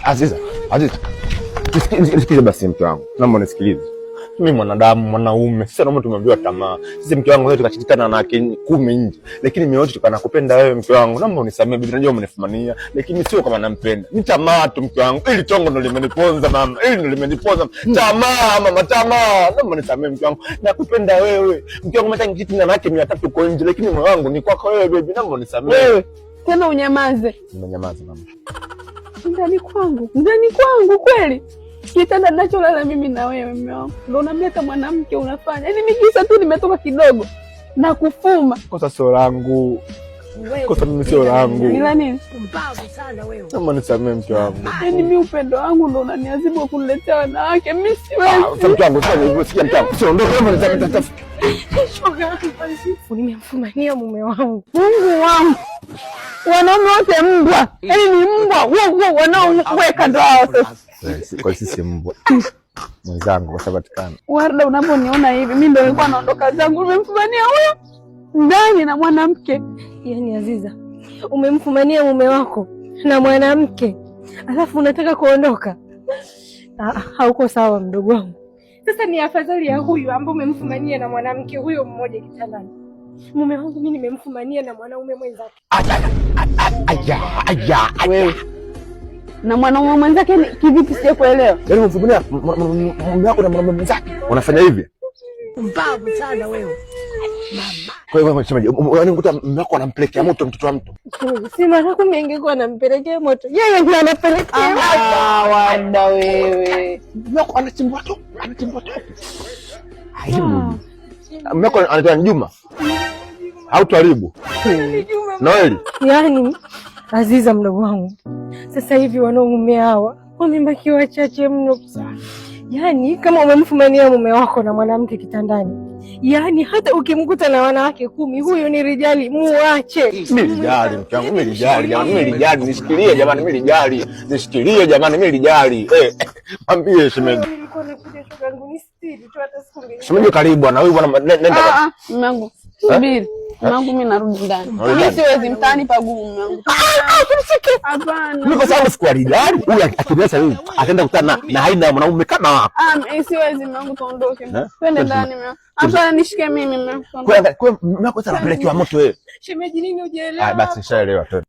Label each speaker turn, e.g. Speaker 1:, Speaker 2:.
Speaker 1: Aziza. Nisikilize basi mke wangu. Naomba nisikilize. Mimi mwanadamu, mwanaume, sisi naomba tumeambiwa tamaa. Sisi mke wangu leo tukachikana na wanawake 10 nje. Lakini mimi wote tukanakupenda wewe mke wangu. Naomba unisamee bibi, najua umenifumania, lakini sio kama nampenda. Ni tamaa tu mke wangu. Ili tongo ndo limeniponza mama. Ili ndo limeniponza. Tamaa mama, tamaa. Naomba unisamee mke wangu. Nakupenda wewe. Mke wangu mtaki kitu na wanawake 300 uko nje, lakini moyo wangu ni kwako wewe baby. Naomba unisamee.
Speaker 2: Wewe tena unyamaze.
Speaker 1: Nimenyamaza mama.
Speaker 2: Ndani kwangu kweli. Kitanda ninacholala mimi na wewe mume wangu. Ndio unamleta mwanamke unafanya. Yaani migisa tu nimetoka kidogo na kufuma.
Speaker 1: Kosa sio langu. Kosa mimi sio langu.
Speaker 2: Ni la nini?
Speaker 3: Mbavu sana wewe.
Speaker 1: Naomba nisamee mke wangu.
Speaker 2: Yaani mimi upendo wangu ndio unaniadhibu kuniletea wanawake. Mimi siwezi.
Speaker 1: Mke wangu sasa hivyo sikia mke wangu. Sio ndio kama nitakata.
Speaker 2: Shoga,
Speaker 3: Nimemfumania mume wangu.
Speaker 2: Mungu wangu. Wanaume wote mbwa. Yaani ni mbwa. Wao wanaoweka ndo hao sasa.
Speaker 1: Kwa sisi mbwa. Mwenzangu washapatikana.
Speaker 2: Warda, unaponiona hivi mimi ndio nilikuwa naondoka zangu, nimemfumania huyo ndani na mwanamke.
Speaker 3: Yaani Aziza, umemfumania mume wako na mwanamke alafu unataka kuondoka? Hauko sawa mdogo wangu. Sasa ni afadhali ya huyu ambaye umemfumania na mwanamke huyo mmoja kitandani. Mume wangu mimi nimemfumania na mwanaume mwenzake.
Speaker 2: Wewe na mwanaume mwenzake kivipi? Sije kuelewa.
Speaker 1: Yaani umemfumania mume wako na mwanaume mwenzake. Unafanya hivi?
Speaker 3: Mbavu sana wewe.
Speaker 1: Kwa hiyo unasemaje? Yaani mkuta mume wako anampelekea moto mtoto wa mtu.
Speaker 3: Si mara kumi ingekuwa anampelekea moto. Yeye ndiye anapelekea moto.
Speaker 2: Wada wewe.
Speaker 1: Mume wako anachimbwa tu. Mume wako anaitwa Juma. Au Twalibu. Noeli.
Speaker 3: Yaani Aziza mdogo wangu, sasa hivi wanaume hawa wamebaki wachache mno. Yaani kama umemfumania mume wako na mwanamke kitandani, yaani hata ukimkuta na wanawake 10, huyo ni rijali, muache.
Speaker 1: Mimi rijali mke wangu, mimi rijali jamani, mimi rijali, nishikilie jamani, mimi rijali, nishikilie jamani, mimi rijali. Mwambie shemeji.
Speaker 3: Nilikuwa nakuja shogangu nisitiri tu hata siku mbili.
Speaker 1: Shemeji karibu bwana, huyu bwana nenda bwana.
Speaker 2: Mume wangu subiri. Mume wangu mimi narudi ndani. Mimi siwezi, mtaani pagumu mume wangu. Hapana.
Speaker 1: Mimi kwa sababu sikuwa rijali, huyu akiniacha mimi ataenda kukutana na haina mwanaume kama wako.
Speaker 2: Siwezi mume wangu, tuondoke. Twende ndani mume wangu. Hapana, nishike mimi mume wangu.
Speaker 1: Kwa mume wako sasa anapelekewa moto wewe.
Speaker 3: Shemeji nini hujaelewa?
Speaker 1: Basi nishaelewa tu.